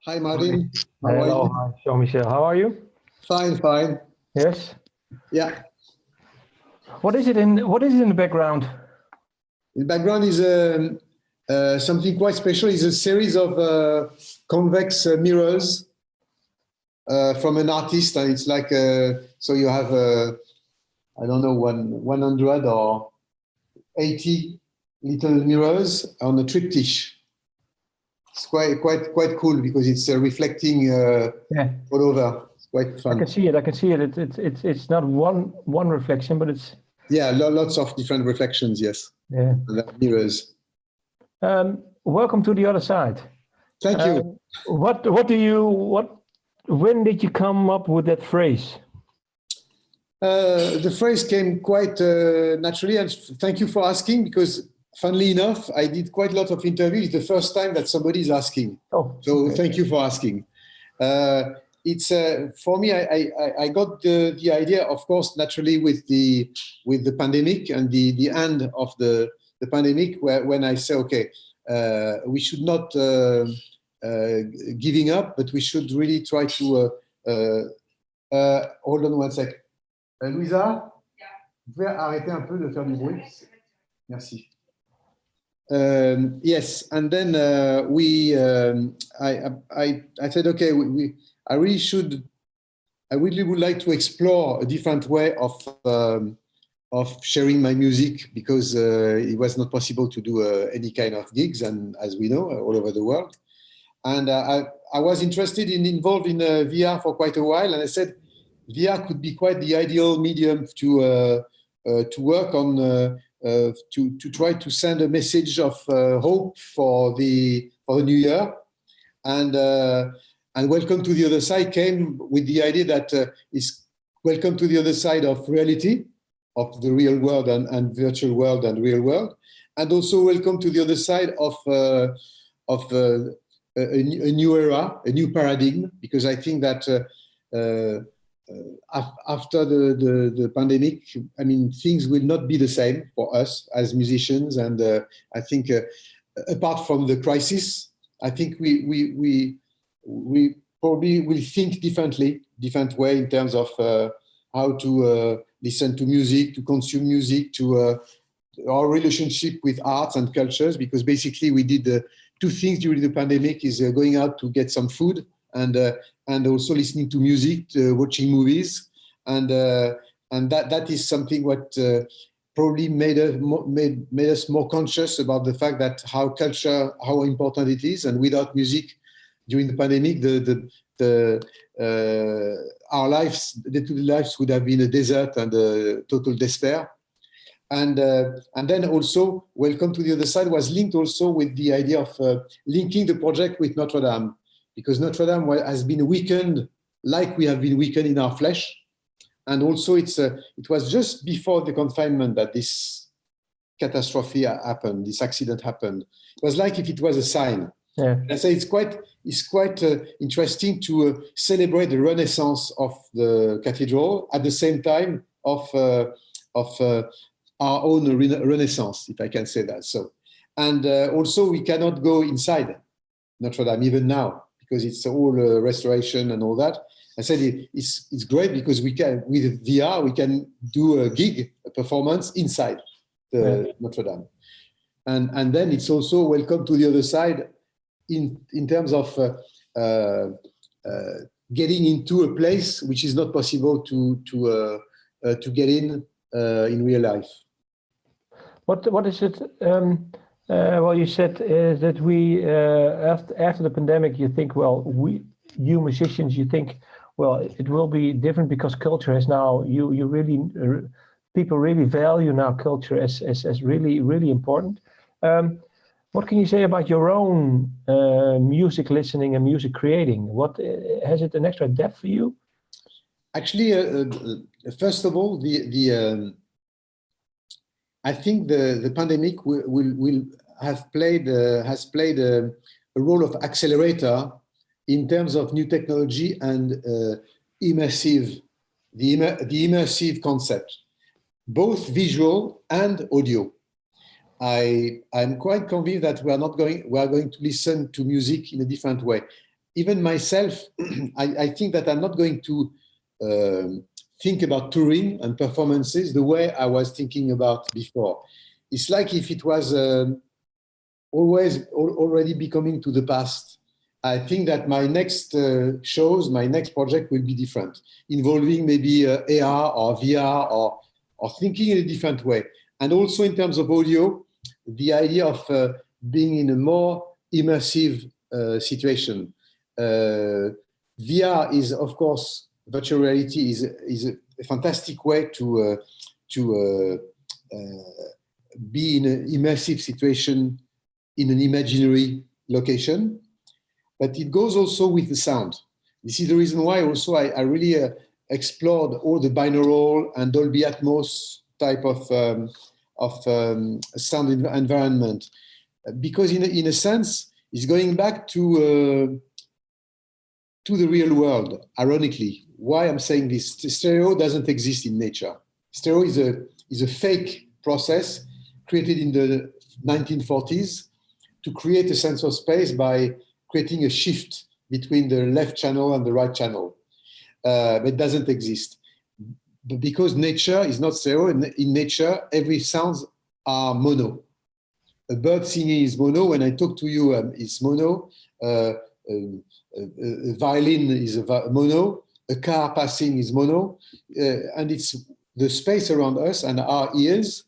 Hi, Martin. How are Hello, you? hi, Jean-Michel. How are you? Fine, fine. Yes. Yeah. What is it in the background? The background is something quite special. It's a series of convex mirrors from an artist, and it's like so you have I don't know 100 or 80 little mirrors on a triptych. It's quite cool because it's reflecting Yeah, all over. It's quite I fun. can see it. I can see it. It's not one reflection, but it's Yeah, lots of different reflections. Yes, yeah. mirrors. Welcome to the other side. Thank you. When did you come up with that phrase? The phrase came quite naturally, and thank you for asking, because funnily enough, I did quite a lot of interviews. It's the first time that somebody is asking. Oh, So okay. thank you for asking. It's for me, I got the idea, of course, naturally with the pandemic and the end of the pandemic, when I say, okay, we should not giving up, but we should really try to hold on one sec. Louisa, vous pouvez arrêter un peu de faire du bruit? Merci. Yes, and then I said, okay, I really would like to explore a different way of sharing my music, because it was not possible to do any kind of gigs, and as we know, all over the world. And I was involved in VR for quite a while, and I said VR could be quite the ideal medium to work on, to try to send a message of hope for the new year. And Welcome to the Other Side came with the idea that is welcome to the other side of reality, of the real world and virtual world and real world, and also welcome to the other side of a new era, a new paradigm, because I think that after the pandemic, I mean, things will not be the same for us as musicians, and I think apart from the crisis, I think we probably will think different way in terms of how to listen to music, to consume music, to our relationship with arts and cultures, because basically we did two things during the pandemic: is going out to get some food, and also listening to music, watching movies, and that is something what probably made us more conscious about the fact that how important it is. And without music during the pandemic, our lives, the two lives, would have been a desert and a total despair. And then also, Welcome to the Other Side was linked also with the idea of linking the project with Notre Dame, because Notre Dame has been weakened, like we have been weakened in our flesh. And also it was just before the confinement that this catastrophe happened, this accident happened. It was like if it was a sign. Yeah. And I say it's quite interesting to celebrate the renaissance of the cathedral at the same time of our own renaissance, if I can say that. So, and also we cannot go inside Notre Dame even now, because it's all restoration and all that. I said it's great because we can, with VR, we can do a gig, a performance inside the Notre Dame, and then it's also Welcome to the Other Side in terms of getting into a place which is not possible to get in real life. What is it? Well, you said that we after the pandemic, you think, well, you musicians, you think, well, it will be different because culture has now, you really, people really value now culture as really important. What can you say about your own music listening and music creating? What has it an extra depth for you? Actually, first of all, I think the pandemic will has played a role of accelerator in terms of new technology and immersive concept, both visual and audio. I'm quite convinced that we are going to listen to music in a different way. even myself, I think that I'm not going to think about touring and performances the way I was thinking about before. It's like if it was already becoming to the past. I think that my next shows, my next project will be different, involving maybe AR or VR or thinking in a different way. And also in terms of audio, the idea of being in a more immersive situation. VR is, of course, virtual reality is a fantastic way to be in an immersive situation in an imaginary location, but it goes also with the sound. This is the reason why also I really explored all the binaural and Dolby Atmos type of sound environment, because in a sense, it's going back to the real world, ironically. Why I'm saying this? Stereo doesn't exist in nature. Stereo is a fake process created in the 1940s to create a sense of space by creating a shift between the left channel and the right channel. But it doesn't exist. But because nature is not stereo, in nature, every sounds are mono. A bird singing is mono. When I talk to you, it's mono. A violin is mono. A car passing is mono. And it's the space around us and our ears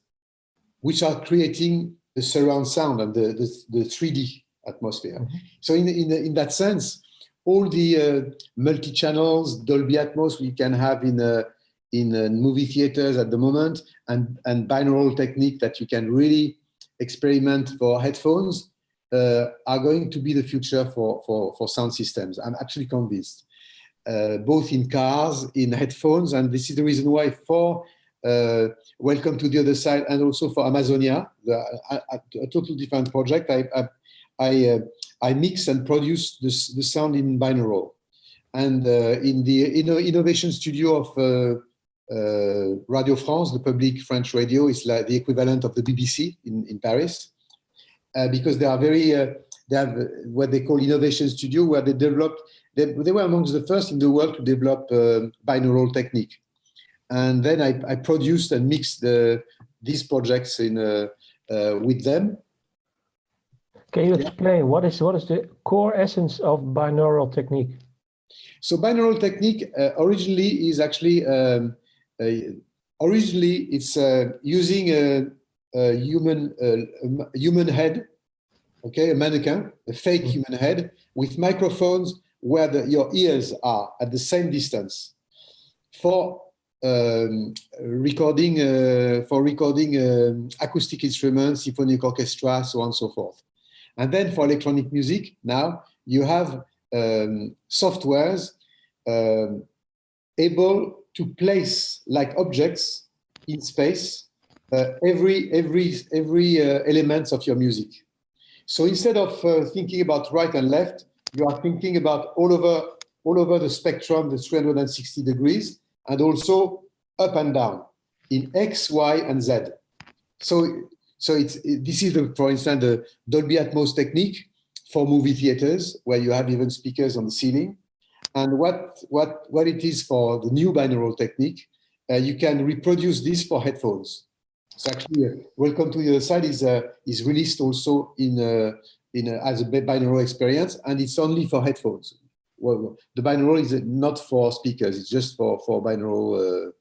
which are creating the surround sound and the 3D atmosphere. Mm-hmm. So in that sense, all the multi-channels, Dolby Atmos we can have in movie theaters at the moment, and binaural technique that you can really experiment for headphones are going to be the future for sound systems. I'm absolutely convinced, both in cars, in headphones, and this is the reason why for Welcome to the Other Side and also for Amazonia, a total different project, I mix and produce the sound in binaural. And in the innovation studio of Radio France, the public French radio, is like the equivalent of the BBC in Paris, because they are they have what they call innovation studio, where they developed, they were amongst the first in the world to develop binaural technique. And then I produced and mixed these projects with them. Can you explain what is the core essence of binaural technique? So binaural technique originally is actually it's using a human head, okay, a mannequin, a fake human head with microphones where your ears are at the same distance for recording acoustic instruments, symphonic orchestra, so on and so forth. And then for electronic music, now you have softwares able to place like objects in space every element of your music. So instead of thinking about right and left, you are thinking about all over the spectrum, the 360 degrees, and also up and down in X, Y, and Z. So this is for instance the Dolby Atmos technique for movie theaters, where you have even speakers on the ceiling. And what it is for the new binaural technique, you can reproduce this for headphones. So actually, Welcome to the Other Side is released also as a binaural experience, and it's only for headphones. Well, the binaural is not for speakers; it's just for binaural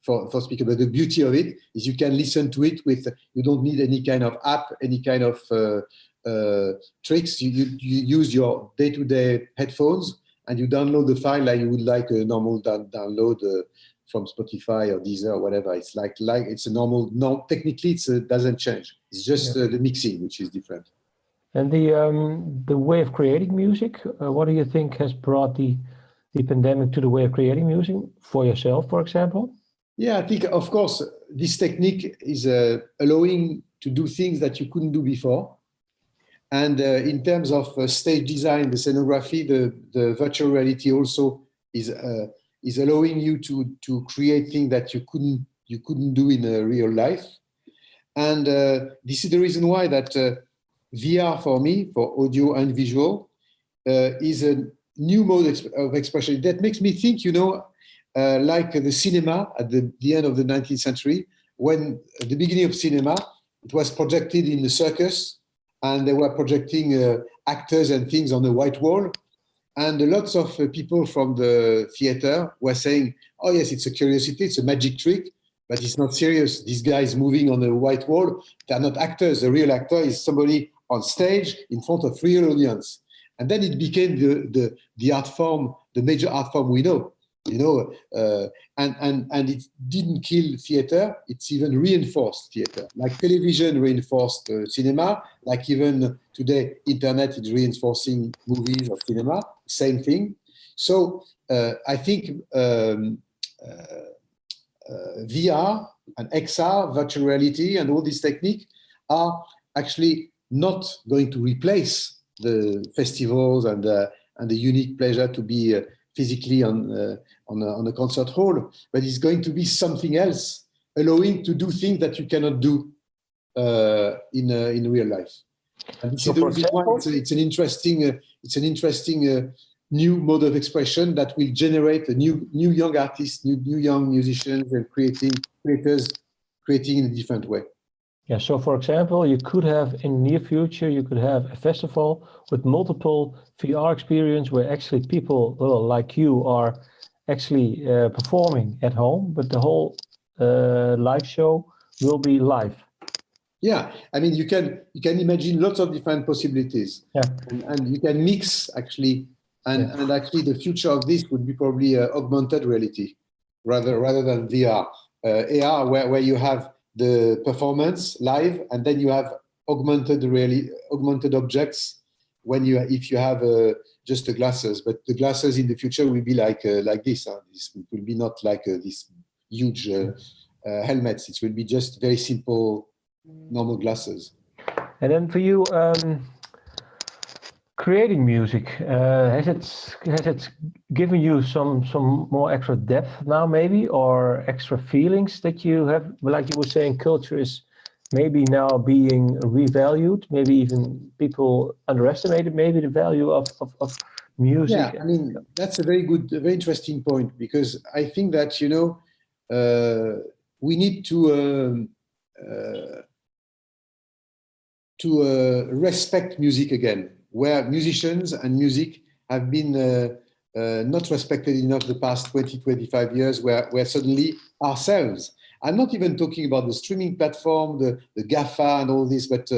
for speaker. But the beauty of it is you can listen to it you don't need any kind of app, any kind of tricks. You use your day-to-day headphones and you download the file like you would like a normal download from Spotify or Deezer or whatever. It's like it's a normal. No, technically it doesn't change. It's just the mixing which is different. And the way of creating music, what do you think has brought the pandemic to the way of creating music for yourself, for example? Yeah, I think, of course, this technique is allowing to do things that you couldn't do before. And in terms of stage design, the scenography, the virtual reality also is allowing you to create things that you couldn't do in real life. And this is the reason why that VR for me, for audio and visual, is new mode of expression. That makes me think, like the cinema at the end of the 19th century, when at the beginning of cinema, it was projected in the circus, and they were projecting actors and things on the white wall. And lots of people from the theater were saying, oh yes, it's a curiosity, it's a magic trick, but it's not serious. These guys moving on the white wall, they're not actors. The real actor is somebody on stage in front of real audience. And then it became the art form, the major art form we know, and it didn't kill theater, it's even reinforced theater. Like television reinforced cinema, like even today, internet is reinforcing movies or cinema, same thing. So I think VR and XR, virtual reality, and all these techniques are actually not going to replace the festivals and the unique pleasure to be physically on a concert hall, but it's going to be something else, allowing to do things that you cannot do in real life. And this is the reason why it's an interesting new mode of expression that will generate a new young artists, new young musicians, and creators creating in a different way. Yeah, so for example, you could have in the near future, you could have a festival with multiple VR experience where actually people like you are actually performing at home, but the whole live show will be live. Yeah, I mean, you can imagine lots of different possibilities. Yeah. And you can mix actually, and actually the future of this would be probably augmented reality rather than VR. AR, where you have the performance live, and then you have augmented objects if you have just the glasses. But the glasses in the future will be like this. This will be not like these huge helmets. It will be just very simple, normal glasses. And then for you, creating music, has it given you some more extra depth now, maybe, or extra feelings that you have? Like you were saying, culture is maybe now being revalued. Maybe even people underestimated maybe the value of music. Yeah, I mean, that's a very interesting point, because I think that we need to respect music again, where musicians and music have been not respected enough the past 20-25 years, where suddenly ourselves, I'm not even talking about the streaming platform, the GAFA and all this, but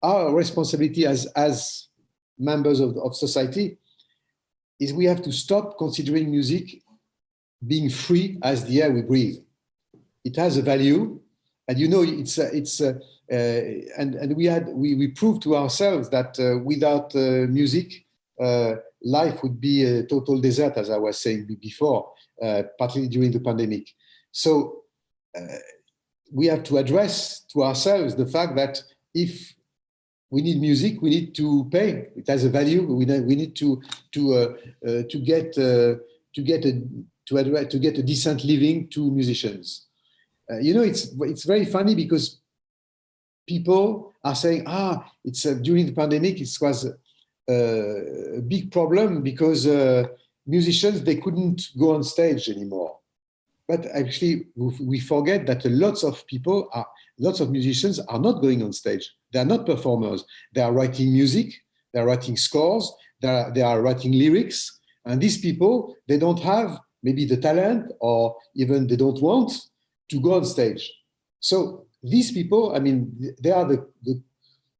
our responsibility as members of society is we have to stop considering music being free as the air we breathe. It has a value, and and we proved to ourselves that without music, life would be a total desert, as I was saying before, partly during the pandemic. So we have to address to ourselves the fact that if we need music, we need to pay. It has a value. We need to get a decent living to musicians. It's very funny because people are saying, it's during the pandemic, it was a big problem because musicians, they couldn't go on stage anymore. But actually, we forget that lots of musicians are not going on stage. They are not performers. They are writing music, they are writing scores, they are writing lyrics. And these people, they don't have maybe the talent, or even they don't want to go on stage. So these people, I mean, they are the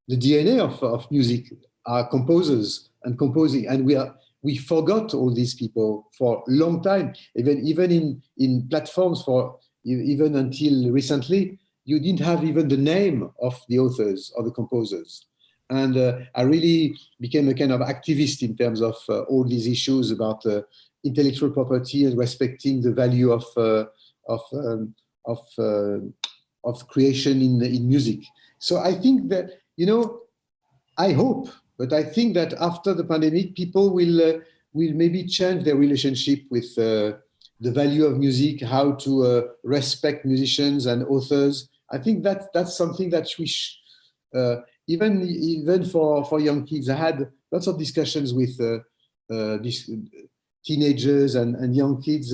DNA of music, are composers and composing. And we forgot all these people for a long time. Even in platforms even until recently, you didn't have even the name of the authors or the composers. And I really became a kind of activist in terms of all these issues about intellectual property and respecting the value of creation in music. So I think that, I hope, but I think that after the pandemic, people will maybe change their relationship with the value of music, how to respect musicians and authors. I think that's something that we even for young kids. I had lots of discussions with these teenagers and young kids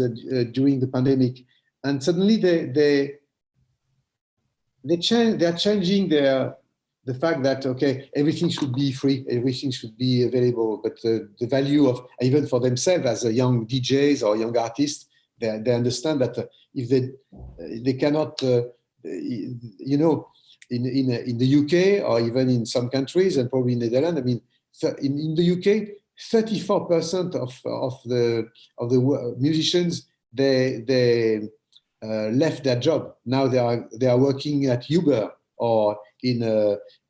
during the pandemic, and suddenly they are changing the fact that okay, everything should be free, everything should be available, but the value of even for themselves as a young DJs or young artists, they understand that if they cannot, in the UK or even in some countries and probably in Netherlands, I mean, in the UK, 34% of the musicians they left their job. Now they are working at Uber or in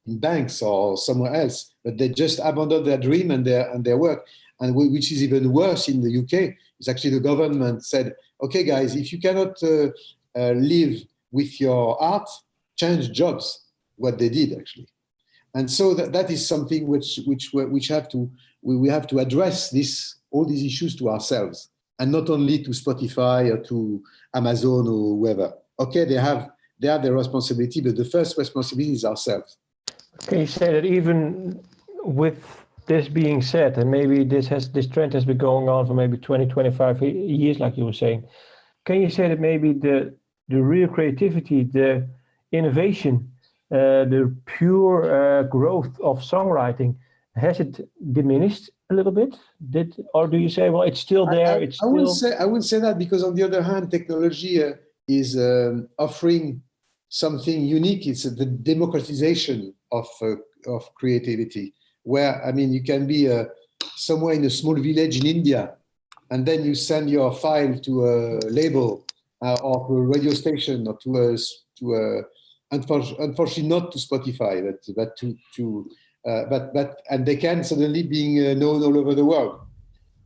banks or somewhere else, but they just abandoned their dream and their work. And which is even worse in the UK is actually the government said, okay, guys, if you cannot live with your art, change jobs. What they did actually, and so that is something which we have to address all these issues to ourselves, and not only to Spotify or to Amazon or whoever. Okay, they have their responsibility, but the first responsibility is ourselves. Can you say that even with this being said, and maybe this trend has been going on for maybe 20, 25 years, like you were saying, can you say that maybe the real creativity, the innovation, the pure growth of songwriting, has it diminished a little bit? Or do you say, well, it's still there? I wouldn't say that, because on the other hand, technology is offering something unique. It's the democratization of creativity, where, I mean, you can be somewhere in a small village in India, and then you send your file to a label or to a radio station or unfortunately not to Spotify, but and they can suddenly being known all over the world.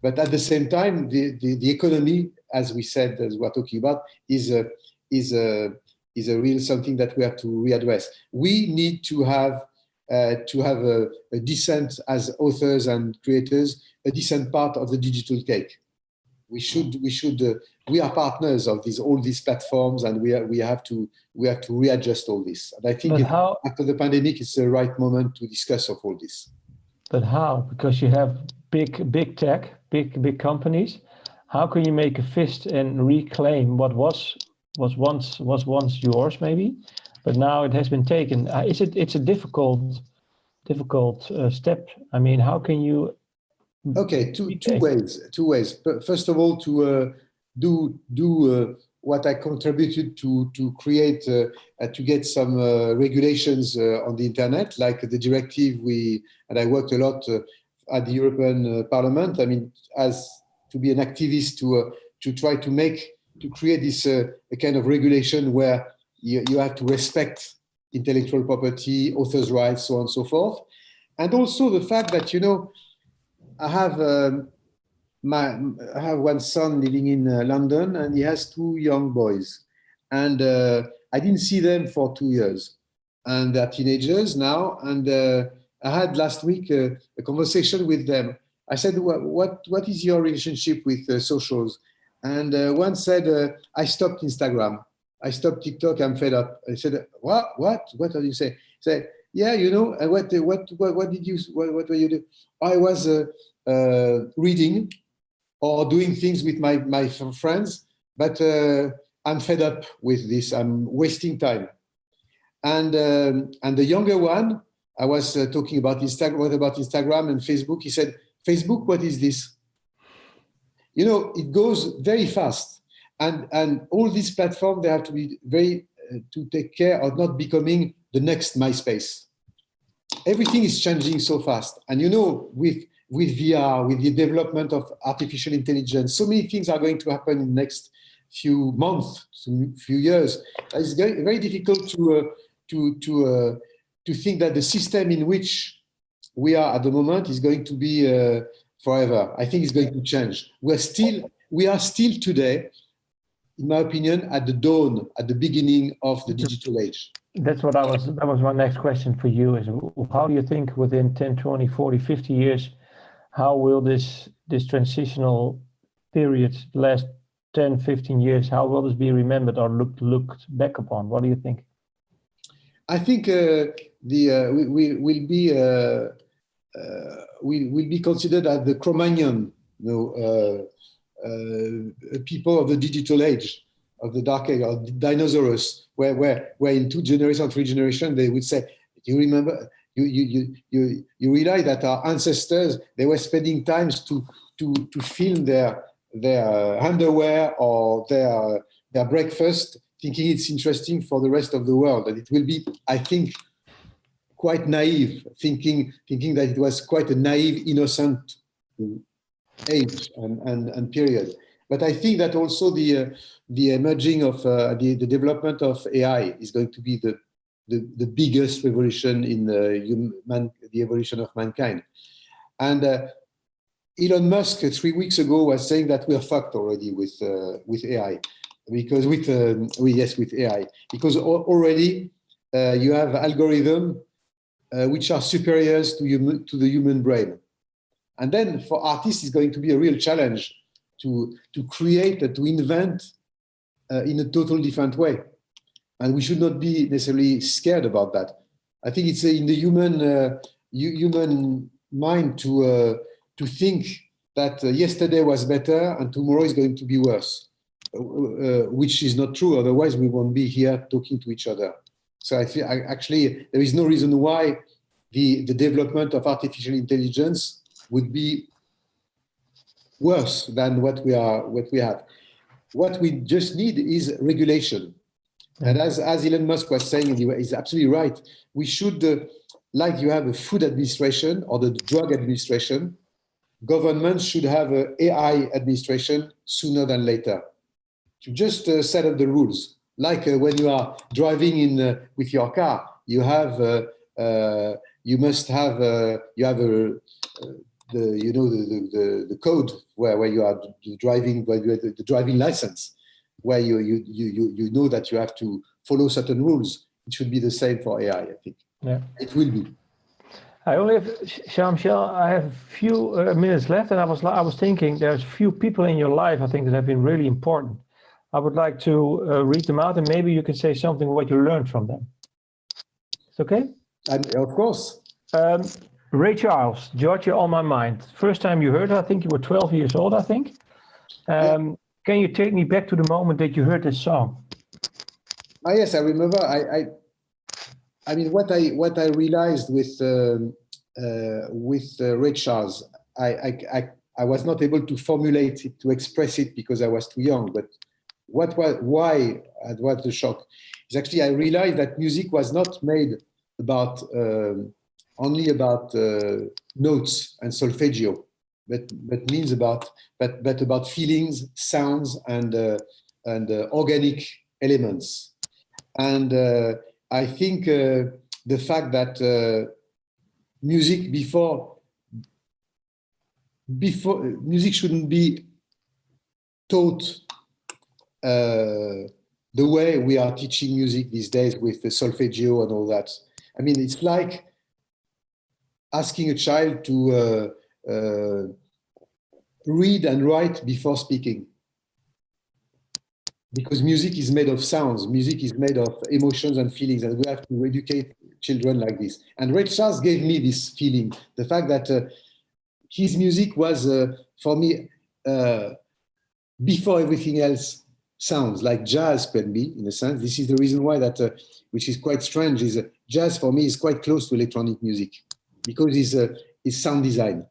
But at the same time, the economy, as we said, as we're talking about, is a real something that we have to readdress. We need to have a decent, as authors and creators, a decent part of the digital cake. We are partners of all these platforms, and we have to readjust all this. And I think after the pandemic, it's the right moment to discuss of all this. But how? Because you have big tech, big companies. How can you make a fist and reclaim what was once yours, maybe, but now it has been taken? It's a difficult step. I mean, how can you? Okay, two ways. First of all, to do what I contributed to create, to get some regulations on the internet, like the directive and I worked a lot at the European Parliament. I mean, as to be an activist to try to create this a kind of regulation where you have to respect intellectual property, authors' rights, so on and so forth. And also the fact that, I have one son living in London, and he has two young boys, and I didn't see them for 2 years, and they're teenagers now. And I had last week a conversation with them. I said, "What is your relationship with socials?" And one said, "I stopped Instagram, I stopped TikTok. I'm fed up." I said, "What? What did you say?" He said, "Yeah, what were you doing?" I was reading or doing things with my friends, but I'm fed up with this. I'm wasting time. And the younger one, I was talking about Instagram. What about Instagram and Facebook? He said, "Facebook, what is this?" It goes very fast, and all these platforms, they have to be very to take care of not becoming the next MySpace. Everything is changing so fast, and with VR, with the development of artificial intelligence, so many things are going to happen in the next few months, few years. It's very difficult to think that the system in which we are at the moment is going to be forever. I think it's going to change. We are still today, in my opinion, at the beginning of the digital age. That was my next question for you, is how do you think within 10, 20, 40, 50 years, how will this transitional period, the last 10, 15 years, how will this be remembered or looked back upon? What do you think? I think we will be will be considered as the chromanium, people of the digital age, of the dark age, or dinosaurs, where in 2 generations, 3 generations, they would say, "Do you remember? You realize that our ancestors, they were spending times to film their underwear or their breakfast, thinking it's interesting for the rest of the world." And it will be, I think, quite naive, thinking that it was quite a naive, innocent age and period. But I think that also the emerging of the development of AI is going to be the biggest revolution in the evolution of mankind. And Elon Musk 3 weeks ago was saying that we are fucked already with AI, because with AI, because already you have algorithms which are superior to the human brain. And then for artists, it's going to be a real challenge to create, to invent in a totally different way. And we should not be necessarily scared about that. I think it's in the human mind to think that yesterday was better and tomorrow is going to be worse, which is not true. Otherwise, we won't be here talking to each other. So I feel actually there is no reason why the development of artificial intelligence would be worse than what we have. What we just need is regulation. And as Elon Musk was saying, he's absolutely right. We should, like you have a food administration or the drug administration, governments should have an AI administration sooner than later, to just set up the rules. Like when you are driving with your car, you have the code where you are driving, the driving license, where you know that you have to follow certain rules. It should be the same for AI, I think. Yeah, it will be. I only have, Jean-Michel, I have a few minutes left, and I was thinking there's few people in your life, I think, that have been really important. I would like to read them out, and maybe you can say something what you learned from them. It's okay? Of course. Ray Charles, Georgia on My Mind. First time you heard it, I think you were 12 years old, I think. Can you take me back to the moment that you heard this song? Yes, I remember. I mean, what I realized with Ray Charles, I was not able to formulate it, to express it, because I was too young. But why it was the shock is actually I realized that music was not made about only about notes and solfeggio, but about feelings, sounds, and organic elements. And I think the fact that music music shouldn't be taught the way we are teaching music these days with the solfeggio and all that. I mean, it's like asking a child to read and write before speaking. Because music is made of sounds, music is made of emotions and feelings, and we have to educate children like this. And Ray Charles gave me this feeling, the fact that his music was, for me, before everything else, sounds like jazz can be, in a sense. This is the reason why that, which is quite strange, is jazz for me is quite close to electronic music, because it's sound design.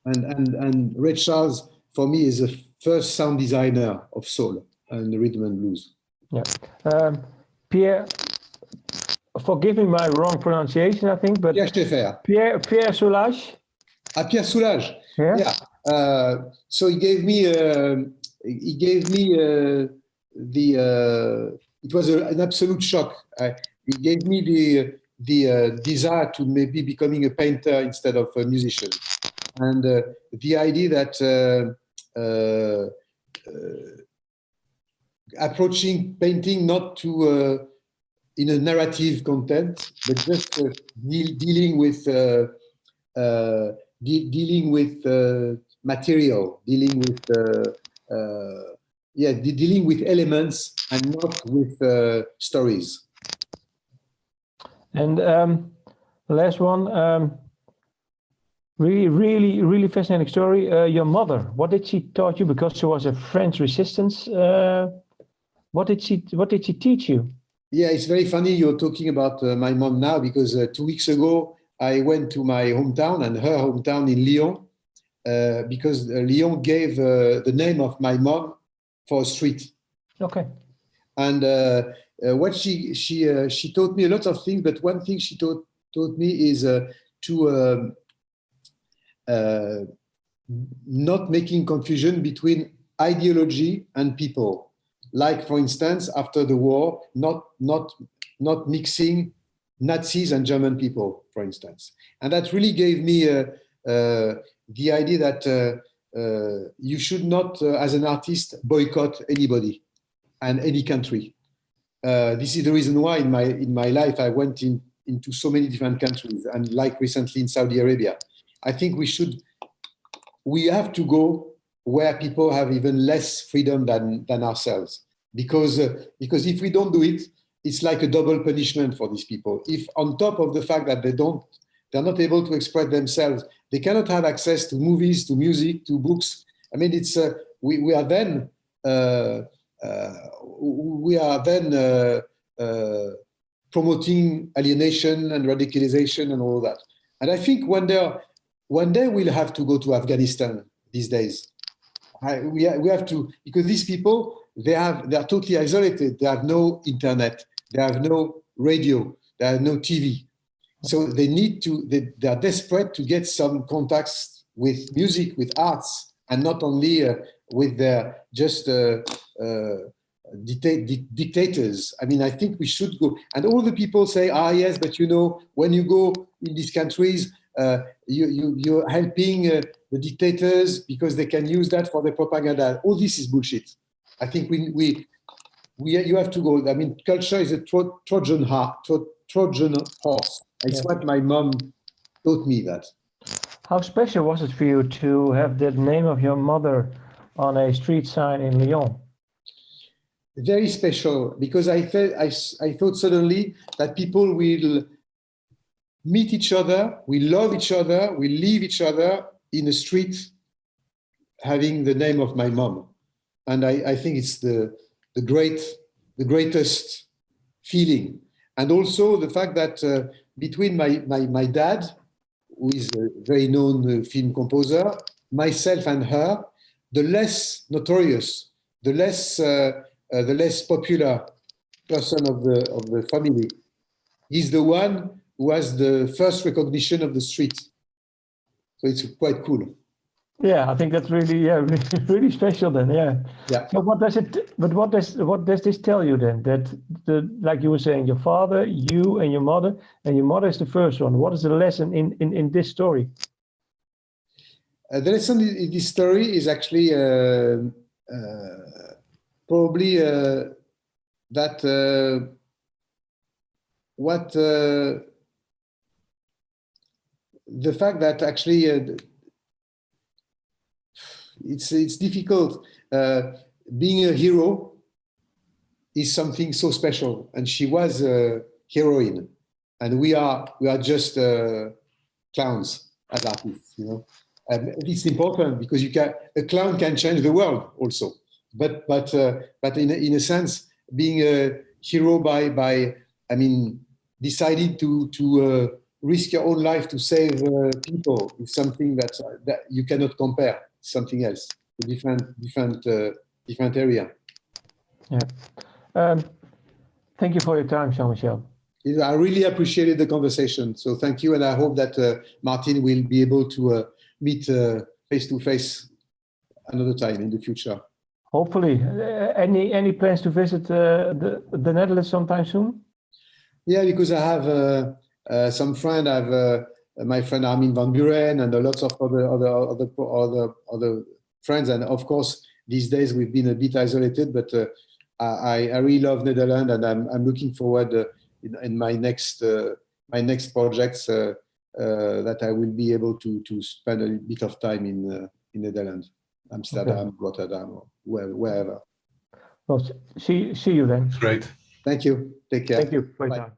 And Ray Charles, for me, is the first sound designer of soul and rhythm and blues. Yeah. Pierre, forgive me my wrong pronunciation, I think, but Pierre Soulages. Pierre Soulages. Yeah. So he gave me it was an absolute shock. He gave me the desire to maybe becoming a painter instead of a musician, and the idea that approaching painting not to in a narrative content, but just dealing with material, dealing with elements and not with stories. And the last one, Really fascinating story. Your mother, what did she taught you? Because she was a French resistance. What did she teach you? Yeah, it's very funny you're talking about my mom now because 2 weeks ago I went to my hometown and her hometown in Lyon because Lyon gave the name of my mom for a street. Okay. And what she taught me a lot of things, but one thing she taught me is to not making confusion between ideology and people. Like, for instance, after the war, not mixing Nazis and German people, for instance. And that really gave me the idea that you should not, as an artist, boycott anybody and any country. This is the reason why in my life I went into so many different countries, and like recently in Saudi Arabia. I think we have to go where people have even less freedom than ourselves, because if we don't do it, it's like a double punishment for these people. If on top of the fact that they're not able to express themselves, they cannot have access to movies, to music, to books. I mean, it's we are then promoting alienation and radicalization and all that. And I think one day we'll have to go to Afghanistan these days. We have to, because these people, they are totally isolated. They have no internet, they have no radio, they have no TV. So they are desperate to get some contacts with music, with arts, and not only with their just dictators. I mean, I think we should go. And all the people say, yes, but when you go in these countries, you're helping the dictators because they can use that for their propaganda. All this is bullshit. I think you have to go. I mean, culture is a Trojan horse. It's what my mom taught me that. How special was it for you to have the name of your mother on a street sign in Lyon? Very special, because I thought suddenly that people will meet each other, we love each other, we leave each other in a street having the name of my mom. And I think it's the greatest feeling. And also the fact that between my dad, who is a very known film composer, myself and her, the less notorious, the less popular person of the family, he's the one who has the first recognition of the street. So it's quite cool. Yeah, I think that's really special then. Yeah. Yeah. So what does this tell you then? That like you were saying, your father, you and your mother is the first one. What is the lesson in this story? The lesson in this story is actually probably that the fact that actually it's difficult. Being a hero is something so special, and she was a heroine, and we are just clowns as artists, And it's important because a clown can change the world also. But in a sense, being a hero by deciding to risk your own life to save people is something that you cannot compare. Something else, a different area. Yeah. Thank you for your time, Jean-Michel. I really appreciated the conversation. So thank you, and I hope that Martin will be able to meet face to face another time in the future. Hopefully. Any plans to visit the Netherlands sometime soon? Yeah, because I have some friend. I have my friend Armin van Buren and lots of other friends. And of course, these days we've been a bit isolated, but I really love Netherlands, and I'm looking forward in my next projects that I will be able to spend a bit of time in Netherlands, Amsterdam, okay. Rotterdam, or wherever. Well, see you then. Great. Thank you. Take care. Thank you for your time.